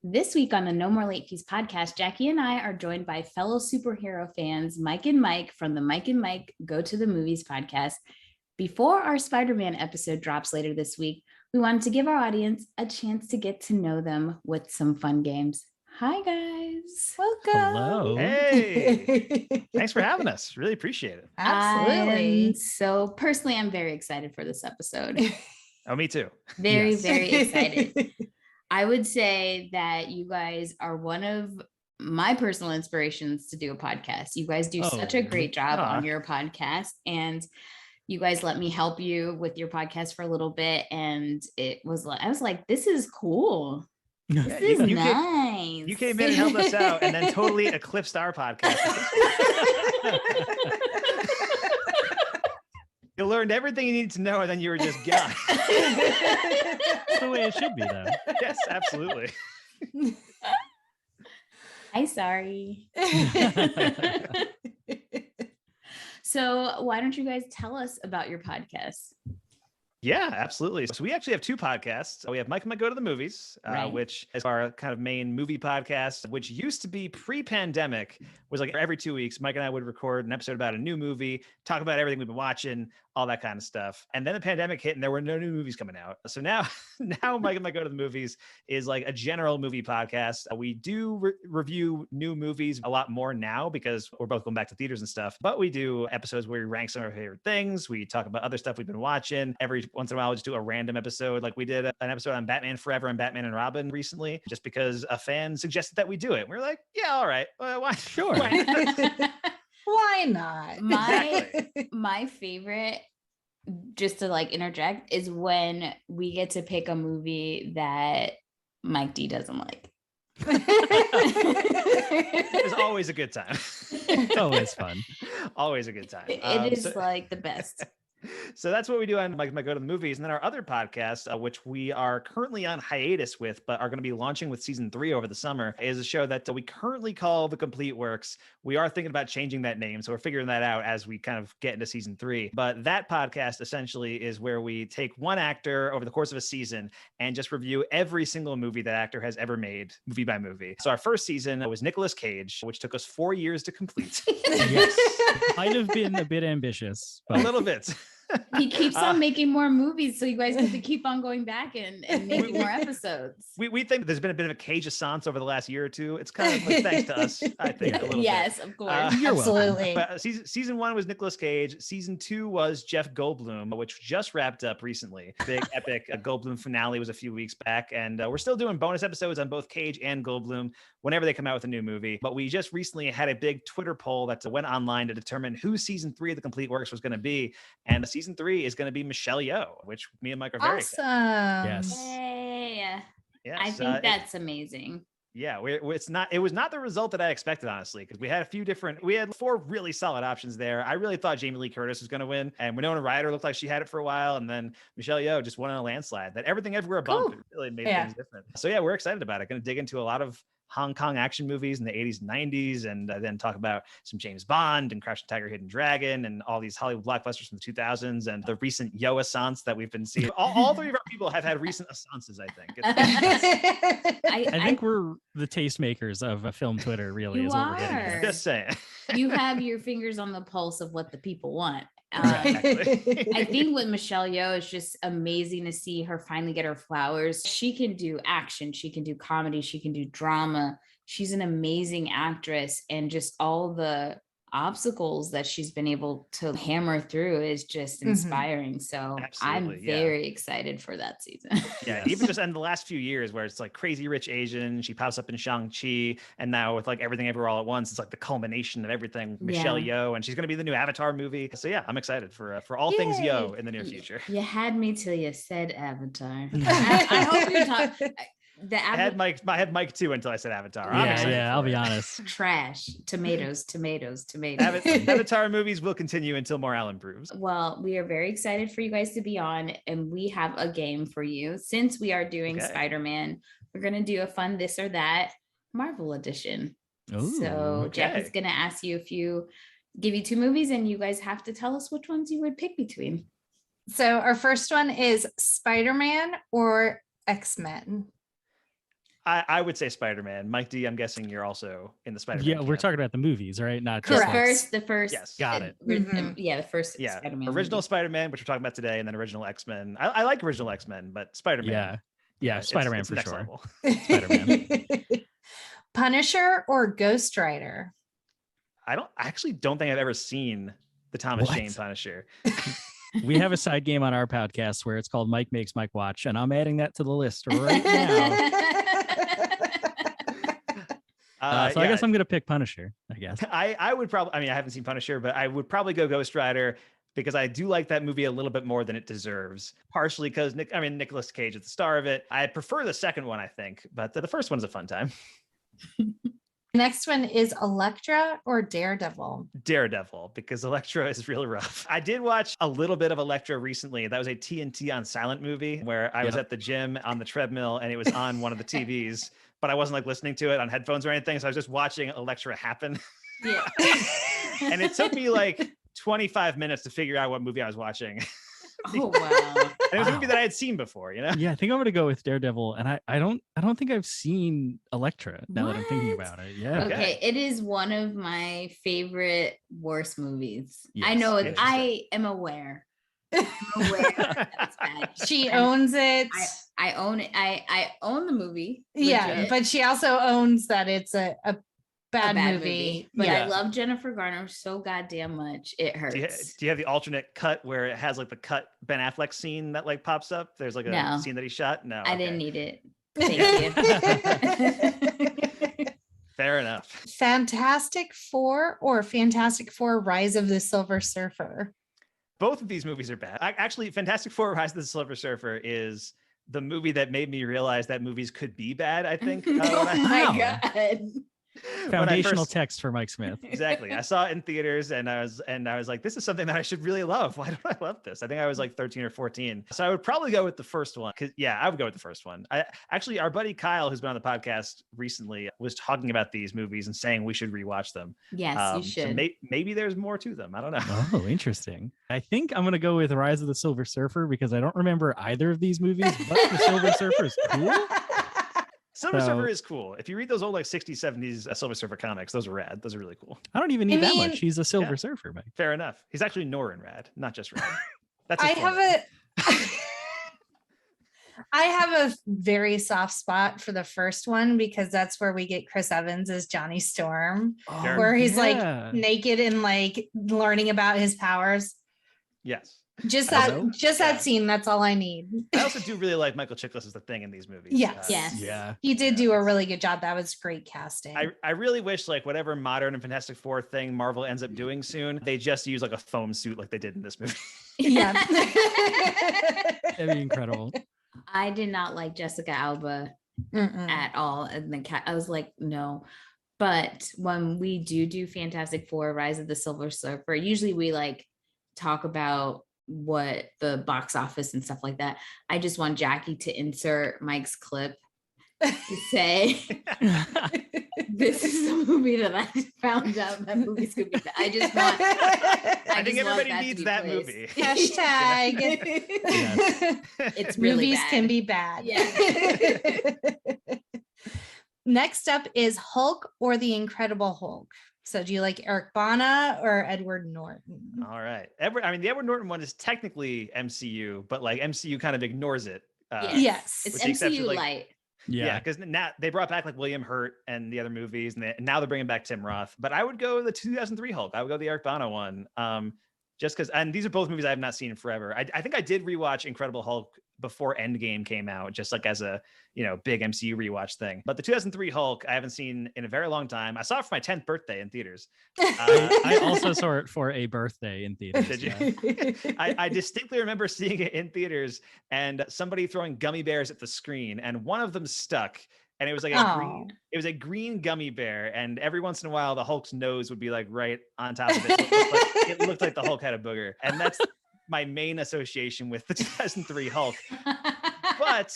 This week on the No More Late Fees podcast, Jackie and I are joined by fellow superhero fans, Mike and Mike from the Mike and Mike Go to the Movies podcast. Before our Spider-Man episode drops later this week, we wanted to give our audience a chance to get to know them with some fun games. Hi, guys. Welcome. Hello. Hey. Thanks for having us. Really appreciate it. Absolutely. So personally, I'm very excited for this episode. Oh, me too. Very excited. I would say that you guys are one of my personal inspirations to do a podcast. You guys do such a great job on your podcast, and you guys let me help you with your podcast for a little bit. And I was like, this is cool. This is nice. You came in and helped us out and then totally eclipsed our podcast. You learned everything you needed to know, and then you were just gone. That's the way it should be, though. Yes, absolutely. I'm sorry. So why don't you guys tell us about your podcast? Yeah, absolutely. So we actually have two podcasts. We have Mike and Mike Go to the Movies, Right. which is our kind of main movie podcast, which used to be pre-pandemic, was like every 2 weeks, Mike and I would record an episode about a new movie, talk about everything we've been watching, all that kind of stuff. And then the pandemic hit and there were no new movies coming out. So now Mike and Mike Go to the Movies is like a general movie podcast. We do review new movies a lot more now because we're both going back to theaters and stuff, but we do episodes where we rank some of our favorite things. We talk about other stuff we've been watching. Every once in a while, we'll just do a random episode. Like we did an episode on Batman Forever and Batman and Robin recently, just because a fan suggested that we do it. We were like, yeah, all right. Why? Sure. Why not? My favorite, just to like interject, is when we get to pick a movie that Mike D doesn't like. It's always a good time. It's always fun. Always a good time. It is like the best. So that's what we do on Mike Go to the Movies. And then our other podcast, which we are currently on hiatus with, but are going to be launching with season 3 over the summer, is a show that we currently call The Complete Works. We are thinking about changing that name, so we're figuring that out as we kind of get into season 3. But that podcast essentially is where we take one actor over the course of a season and just review every single movie that actor has ever made, movie by movie. So our first season was Nicolas Cage, which took us 4 years to complete. Yes. Might have been a bit ambitious. But... A little bit. He keeps on making more movies, so you guys have to keep on going back and making more episodes. We think there's been a bit of a Cage-assance over the last year or two. It's kind of like thanks to us, I think. A little yes, bit. Of course. Absolutely. But season 1 was Nicolas Cage. Season 2 was Jeff Goldblum, which just wrapped up recently. Big epic Goldblum finale was a few weeks back, and we're still doing bonus episodes on both Cage and Goldblum whenever they come out with a new movie. But we just recently had a big Twitter poll that went online to determine who season 3 of The Complete Works was going to be, and season 3 is going to be Michelle Yeoh, which me and Mike are very excited. Yes. Yay. Yes, I think that's amazing. Yeah, it was not the result that I expected, honestly, because we had 4 really solid options there. I really thought Jamie Lee Curtis was going to win, and Winona Ryder looked like she had it for a while, and then Michelle Yeoh just won in a landslide. That Everything Everywhere bump, it really made things different. So yeah, we're excited about it. Going to dig into a lot of Hong Kong action movies in the 80s and 90s, and then talk about some James Bond and Crouching Tiger, Hidden Dragon, and all these Hollywood blockbusters from the 2000s, and the recent Yeoh-assance that we've been seeing. All 3 of our people have had recent assances, I think. I think we're the tastemakers of film Twitter, really. You is what we're getting are. at. Just saying. You have your fingers on the pulse of what the people want. Exactly. I think with Michelle Yeoh, it's just amazing to see her finally get her flowers. She can do action, she can do comedy, she can do drama. She's an amazing actress, and just all the obstacles that she's been able to hammer through is just inspiring. So Absolutely, I'm very excited for that season. Yeah, even just in the last few years where it's like Crazy Rich Asian, she pops up in Shang-Chi, and now with like Everything Everywhere All at Once, it's like the culmination of everything. Michelle Yeoh, and she's going to be the new Avatar movie. So yeah, I'm excited for all things Yeoh in the near future. You had me till you said Avatar. I hope you're talking. I had Mike too until I said Avatar. Yeah, I'll be honest. Trash. Tomatoes. Avatar movies will continue until morale improves. Well, we are very excited for you guys to be on, and we have a game for you. Since we are doing Spider-Man, we're going to do a fun this or that Marvel edition. Jackie's going to ask you give you 2 movies, and you guys have to tell us which ones you would pick between. So our first one is Spider-Man or X-Men. I would say Spider-Man. Mike D, I'm guessing you're also in the Spider-Man. Yeah, we're camp. talking about the movies, right? Not Correct. The first. Yes. Got it. Yeah, the first Spider-Man original movie. Spider-Man, which we're talking about today, and then original X-Men. I like original X-Men, but Spider-Man. Yeah, Spider-Man it's for next sure. level. Spider-Man. Punisher or Ghost Rider? I actually don't think I've ever seen the Thomas Jane Punisher. We have a side game on our podcast where it's called Mike Makes Mike Watch, and I'm adding that to the list right now. So I guess I'm going to pick Punisher, I guess. I would probably, I haven't seen Punisher, but I would probably go Ghost Rider because I do like that movie a little bit more than it deserves. Partially because Nicolas Cage is the star of it. I prefer the second one, I think, but the first one's a fun time. Next one is Elektra or Daredevil? Daredevil, because Elektra is really rough. I did watch a little bit of Elektra recently. That was a TNT on Silent movie where I was at the gym on the treadmill and it was on one of the TVs, but I wasn't like listening to it on headphones or anything. So I was just watching Elektra happen. Yeah. And it took me like 25 minutes to figure out what movie I was watching. Oh wow. And it was a movie that I had seen before, you know? Yeah, I think I'm gonna go with Daredevil, and I don't think I've seen Elektra now that I'm thinking about it. Yeah. Okay, it is one of my favorite worst movies. Yes, I know interesting. I am aware. I'm aware that's bad. She owns it. I own it. I own the movie. Yeah, legit. but she also owns that it's a bad movie. But Yeah. I love Jennifer Garner so goddamn much. It hurts. Do you have the alternate cut where it has like the cut Ben Affleck scene that like pops up? There's like a scene that he shot. No, I didn't need it. Thank you. Fair enough. Fantastic Four or Fantastic Four Rise of the Silver Surfer? Both of these movies are bad. Actually, Fantastic Four Rise of the Silver Surfer is the movie that made me realize that movies could be bad, I think. Oh my God. Foundational text for Mike Smith. Exactly. I saw it in theaters and I was like, this is something that I should really love. Why don't I love this? I think I was like 13 or 14. So I would probably go with the first one. I would go with the first one. Actually, our buddy Kyle, who's been on the podcast recently, was talking about these movies and saying we should rewatch them. Yes, you should. So maybe there's more to them. I don't know. Oh, interesting. I think I'm going to go with Rise of the Silver Surfer because I don't remember either of these movies, but the Silver Surfer is cool. Silver Surfer is cool. If you read those old like 60s, 70s Silver Surfer comics, those are rad. Those are really cool. I don't even need that much. He's a Silver Surfer, Mike. Fair enough. He's actually Norrin rad, not just rad. That's I have a very soft spot for the first one because that's where we get Chris Evans as Johnny Storm, where he's like naked and like learning about his powers. Yes. Just that scene. That's all I need. I also do really like Michael Chiklis as the Thing in these movies. Yes. Yeah. He did do a really good job. That was great casting. I really wish like whatever modern and Fantastic Four thing Marvel ends up doing soon, they just use like a foam suit like they did in this movie. Yeah. That'd be incredible. I did not like Jessica Alba at all. And I was like, no. But when we do Fantastic Four, Rise of the Silver Surfer, usually we like talk about what the box office and stuff like that. I just want Jackie to insert Mike's clip to say this is the movie that I found out that movies could be bad. I think everybody needs that movie. Hashtag it's really movies bad. Can be bad. Yeah. Next up is Hulk or the Incredible Hulk. So do you like Eric Bana or Edward Norton? All right. The Edward Norton one is technically MCU, but like MCU kind of ignores it. Yes. It's MCU light. Yeah, because now they brought back like William Hurt and the other movies, and now they're bringing back Tim Roth. But I would go the 2003 Hulk. I would go the Eric Bana one, just because. And these are both movies I have not seen in forever. I think I did rewatch Incredible Hulk before Endgame came out, just like as a big MCU rewatch thing. But the 2003 Hulk I haven't seen in a very long time. I saw it for my 10th birthday in theaters. I also saw it for a birthday in theaters. Did you? I distinctly remember seeing it in theaters and somebody throwing gummy bears at the screen, and one of them stuck. And it was like a green gummy bear, and every once in a while the Hulk's nose would be like right on top of it. It looked like the Hulk had a booger, and that's my main association with the 2003 Hulk. But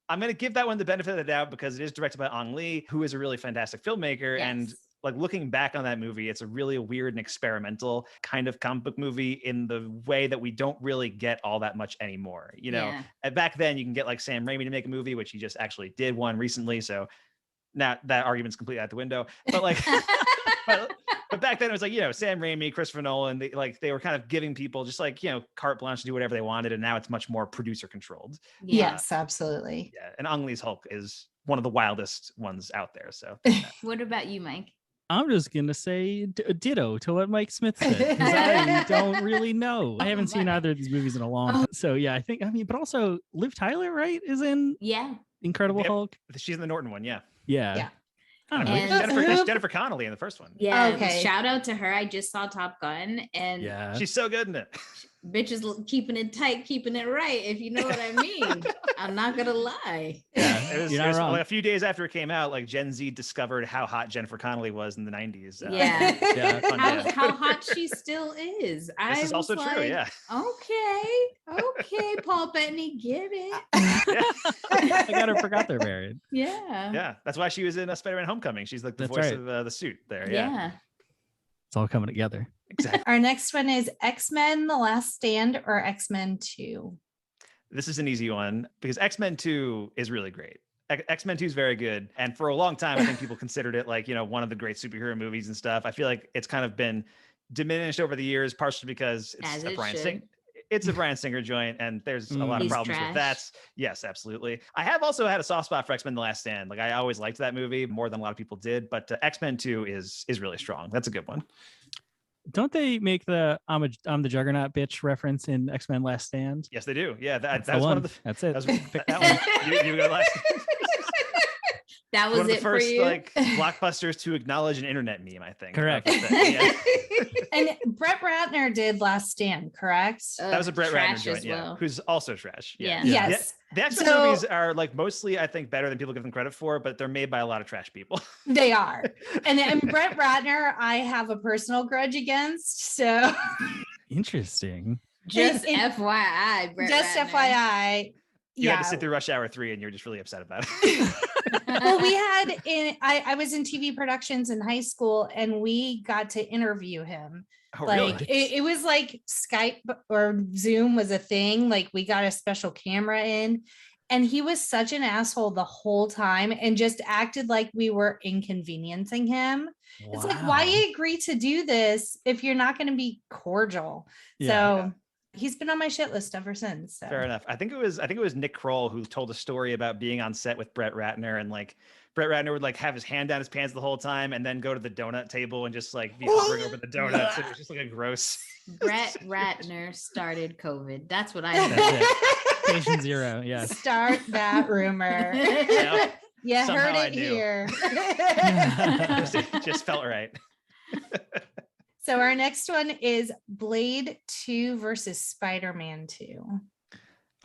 I'm going to give that one the benefit of the doubt because it is directed by Ang Lee, who is a really fantastic filmmaker. Yes. And like looking back on that movie, it's a really weird and experimental kind of comic book movie in the way that we don't really get all that much anymore. You know, and back then you can get like Sam Raimi to make a movie, which he just actually did one recently. So now that argument's completely out the window. But like, but back then it was like, you know, Sam Raimi, Christopher Nolan, they were kind of giving people just like, you know, carte blanche to do whatever they wanted. And now it's much more producer controlled. Yes, absolutely. Yeah. And Ang Lee's Hulk is one of the wildest ones out there. So what about you, Mike? I'm just going to say ditto to what Mike Smith said, because I don't really know. I haven't seen either of these movies in a long time. So yeah, but also Liv Tyler, right, is in Incredible Hulk. She's in the Norton one. Yeah. Jennifer Connelly in the first one. Yeah. Okay. Shout out to her. I just saw Top Gun, and she's so good in it. Bitch is keeping it tight, keeping it right, if you know what I mean. I'm not gonna lie. Yeah, it was like a few days after it came out, like Gen Z discovered how hot Jennifer Connelly was in the 90s. How hot she still is. This is also true. Yeah. Okay, Paul Bettany, get it. I kind of forgot they're married. Yeah. That's why she was in Spider-Man: Homecoming. She's like the voice of the suit there. Yeah. It's all coming together. Exactly. Our next one is X-Men: The Last Stand or X-Men 2. This is an easy one because X-Men 2 is really great. X-Men 2 is very good. And for a long time, I think people considered it like, you know, one of the great superhero movies and stuff. I feel like it's kind of been diminished over the years, partially because it's a Bryan Singer joint, and there's a lot of problems with that. Yes, absolutely. I have also had a soft spot for X-Men: The Last Stand. Like I always liked that movie more than a lot of people did, but X-Men 2 is really strong. That's a good one. Don't they make the I'm the Juggernaut bitch reference in X-Men: Last Stand? Yes, they do. Yeah, that was one of the. That's it. That one. You got last. That was one of the it first for you? Like blockbusters to acknowledge an internet meme, I think. Correct. And Brett Ratner did Last Stand, correct? That was a Brett Ratner joint, who's also trash. Yes. Yeah. The X-Men movies are like mostly, I think, better than people give them credit for, but they're made by a lot of trash people. They are. And Brett Ratner, I have a personal grudge against. So interesting. Just FYI, Brett Ratner. FYI. You had to sit through Rush Hour 3 and you're just really upset about it. Well, I was in TV productions in high school, and we got to interview him. Oh, like really? it was like Skype or Zoom was a thing. Like we got a special camera in, and he was such an asshole the whole time and just acted like we were inconveniencing him. Wow. It's like, why agree to do this if you're not going to be cordial? So he's been on my shit list ever since. So. Fair enough. I think it was Nick Kroll who told a story about being on set with Brett Ratner, and like Brett Ratner would like have his hand down his pants the whole time and then go to the donut table and just like be hovering over the donuts. It was just like a gross. Brett Ratner started COVID. That's what I know. Patient zero. Yeah. Start that rumor. You heard it here. just felt right. So our next one is Blade 2 versus Spider-Man 2.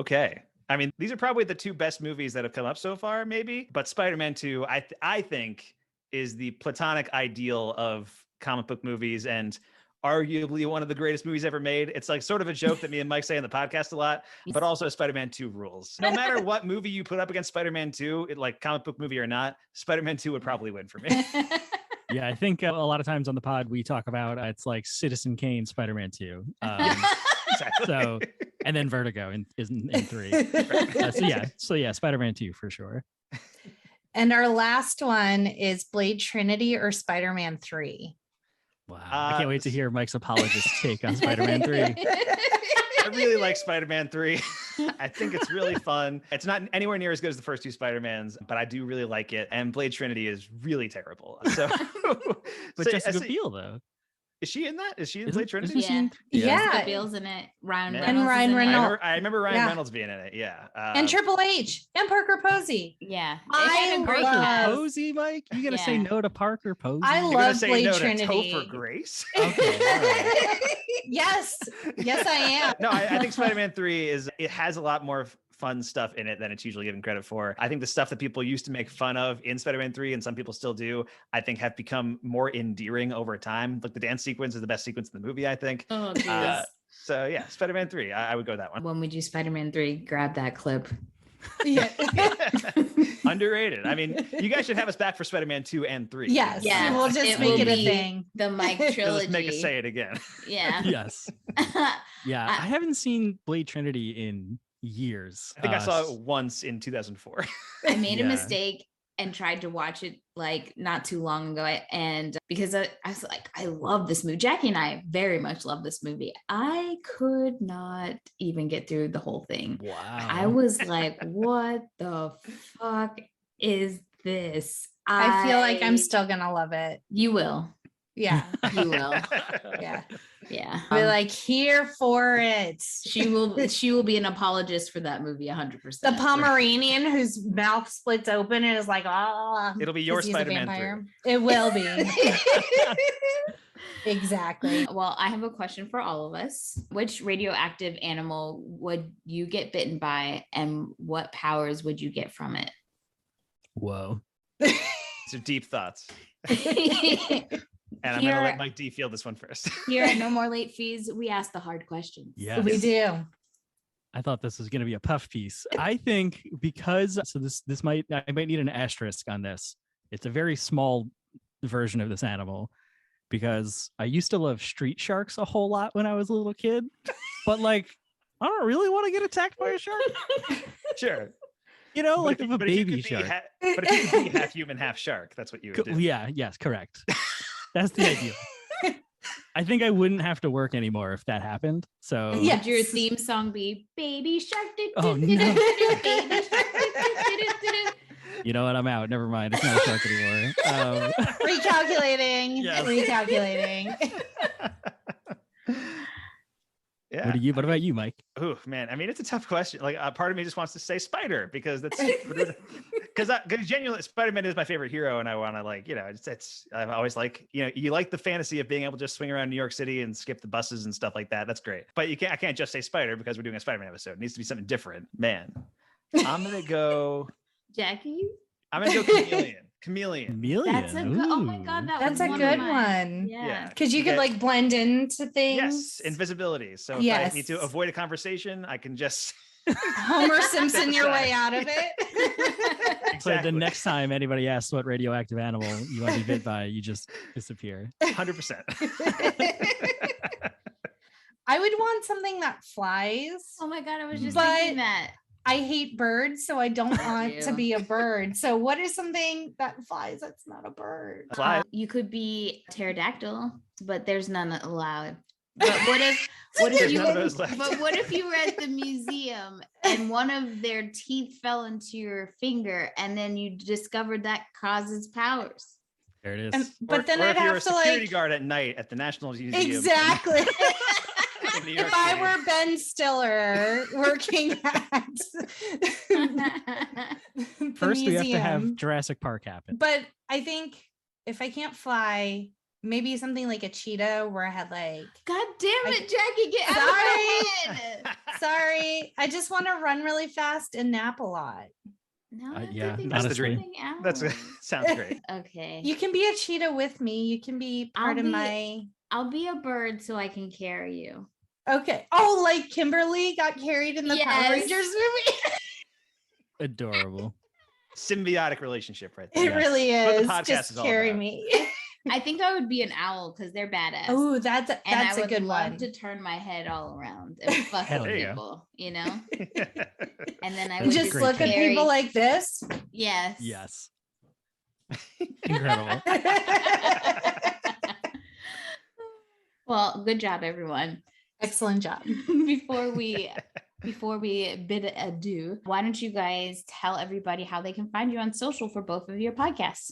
Okay. I mean, these are probably the two best movies that have come up so far, maybe. But Spider-Man 2, I think, is the platonic ideal of comic book movies and arguably one of the greatest movies ever made. It's like sort of a joke that me and Mike say in the podcast a lot, but also Spider-Man 2 rules. No matter what movie you put up against Spider-Man 2, like comic book movie or not, Spider-Man 2 would probably win for me. Yeah, I think a lot of times on the pod we talk about it's like Citizen Kane, Spider-Man 2. Exactly. So, and then Vertigo in 3. So yeah, Spider-Man 2 for sure. And our last one is Blade Trinity or Spider-Man 3. Wow. I can't wait to hear Mike's apologist take on Spider-Man 3. I really like Spider-Man 3. I think it's really fun. It's not anywhere near as good as the first two Spider-Mans, but I do really like it. And Blade Trinity is really terrible. So, but Jessica Biel, though. Is she in that? Is she in Blade Trinity? Jessica Biel's in it. Ryan Reynolds. I remember Ryan Reynolds being in it. Yeah. And Triple H and Parker Posey. Yeah. Parker Posey, Mike? You gonna say no to Parker Posey? I love Blade Trinity. Topher Grace. Okay. Right. Yes, I am. No, I think Spider-Man 3 it has a lot more fun stuff in it than it's usually given credit for. I think the stuff that people used to make fun of in Spider-Man 3, and some people still do, I think have become more endearing over time. Like the dance sequence is the best sequence in the movie, I think. Oh, geez. So yeah, Spider-Man 3, I would go that one. When we do Spider-Man 3, grab that clip. Yeah. Underrated. I mean, you guys should have us back for Spider-Man 2 and 3. Yes. Yeah. We'll just make it a thing. The Mike trilogy. Let's make us say it again. Yeah. Yes. Yeah. I haven't seen Blade Trinity in years. I think I saw it once in 2004. I made a mistake and tried to watch it like not too long ago. And because I was like, I love this movie. Jackie and I very much love this movie. I could not even get through the whole thing. Wow. I was like, what the fuck is this? I feel like I'm still gonna love it. You will. Yeah. You will. Yeah. Yeah. Be like, here for it. She will be an apologist for that movie 100%. The Pomeranian whose mouth splits open and is like, it'll be your Spider-Man 3. It will be. Exactly. Well, I have a question for all of us. Which radioactive animal would you get bitten by, and what powers would you get from it? Whoa. These are deep thoughts. And I'm going to let Mike D field this one first. Here at No More Late Fees, we ask the hard questions. Yeah, we do. I thought this was going to be a puff piece. I think because, so I might need an asterisk on this. It's a very small version of this animal because I used to love street sharks a whole lot when I was a little kid, but like, I don't really want to get attacked by a shark. Sure. You know, like if a baby shark. But if you could be half human, half shark, that's what you would do. Yeah, yes, correct. That's the idea. I think I wouldn't have to work anymore if that happened. So yeah, would your theme song be "Baby Shark"? Oh no! You know what? I'm out. Never mind. It's not a shark anymore. Recalculating. Yes. Recalculating. Yeah. What about you, Mike? Oh man, I mean, it's a tough question. Like, part of me just wants to say Spider because that's because genuinely Spider-Man is my favorite hero, and I want to like, you know, it's I've always like, you know, you like the fantasy of being able to just swing around New York City and skip the buses and stuff like that. That's great, but I can't just say Spider because we're doing a Spider-Man episode. It needs to be something different, man. I'm gonna go Jackie. I'm gonna go Chameleon. That's a good. Oh my god, that's a good one. Yeah, because you could like blend into things. Yes, invisibility. So if I need to avoid a conversation, I can just Homer Simpson your way out of it. Exactly. So the next time anybody asks what radioactive animal you want to be bit by, you just disappear. 100%. I would want something that flies. Oh my god, I was just thinking that. I hate birds, so I don't want to be a bird. So what is something that flies that's not a bird? You could be pterodactyl, but there's none allowed. But what if you were at the museum and one of their teeth fell into your finger and then you discovered that causes powers? There it is. But then I'd have to like security guard at night at the National Museum. Exactly. If I were Ben Stiller working at first we have to have Jurassic Park happen. But I think if I can't fly, maybe something like a cheetah where I had like, god damn it, Jackie, get out of my head. Sorry, I just want to run really fast and nap a lot. No, yeah, that's the dream. That's sounds great. Okay, you can be a cheetah with me. You can be part of my. I'll be a bird so I can carry you. Okay. Oh, like Kimberly got carried in the Power Rangers movie. Adorable. Symbiotic relationship right there. It really is. Just carry about. Me. I think I would be an owl because they're badass. Oh, that's a good one. To turn my head all around and fuck with people, you know? And then I would just look at people like this. Yes. Yes. Incredible. Well, good job, everyone. Excellent job. Before we bid adieu, why don't you guys tell everybody how they can find you on social for both of your podcasts?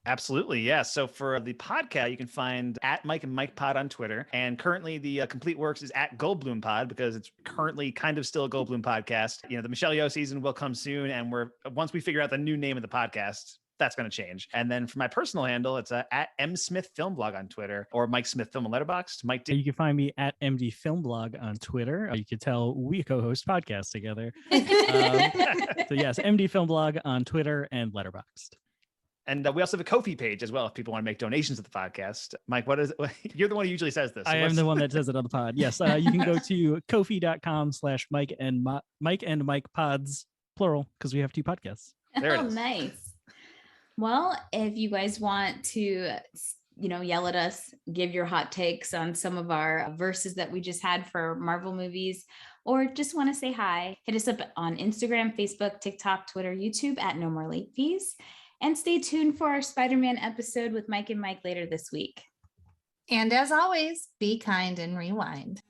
Absolutely. Yeah. So for the podcast, you can find at Mike and Mike Pod on Twitter. And currently the Complete Works is at Goldblum Pod because it's currently kind of still a Goldblum podcast. You know, the Michelle Yeoh season will come soon. And once we figure out the new name of the podcast, that's going to change. And then for my personal handle, it's at M Smith Film Blog on Twitter or Mike Smith Film and Letterboxd. Mike, you can find me at MD Film Blog on Twitter. You can tell we co-host podcasts together. So yes, MD Film Blog on Twitter and Letterboxd. And we also have a Ko-fi page as well if people want to make donations to the podcast. Mike, what is it? You're the one who usually says this. So I am the one that says it on the pod. Yes, you can go to ko-fi.com/Mike and Mike Pods, plural, because we have 2 podcasts. There it is. Nice. Well, if you guys want to, yell at us, give your hot takes on some of our verses that we just had for Marvel movies, or just want to say hi, hit us up on Instagram, Facebook, TikTok, Twitter, YouTube at No More Late Fees. And stay tuned for our Spider-Man episode with Mike and Mike later this week. And as always, be kind and rewind.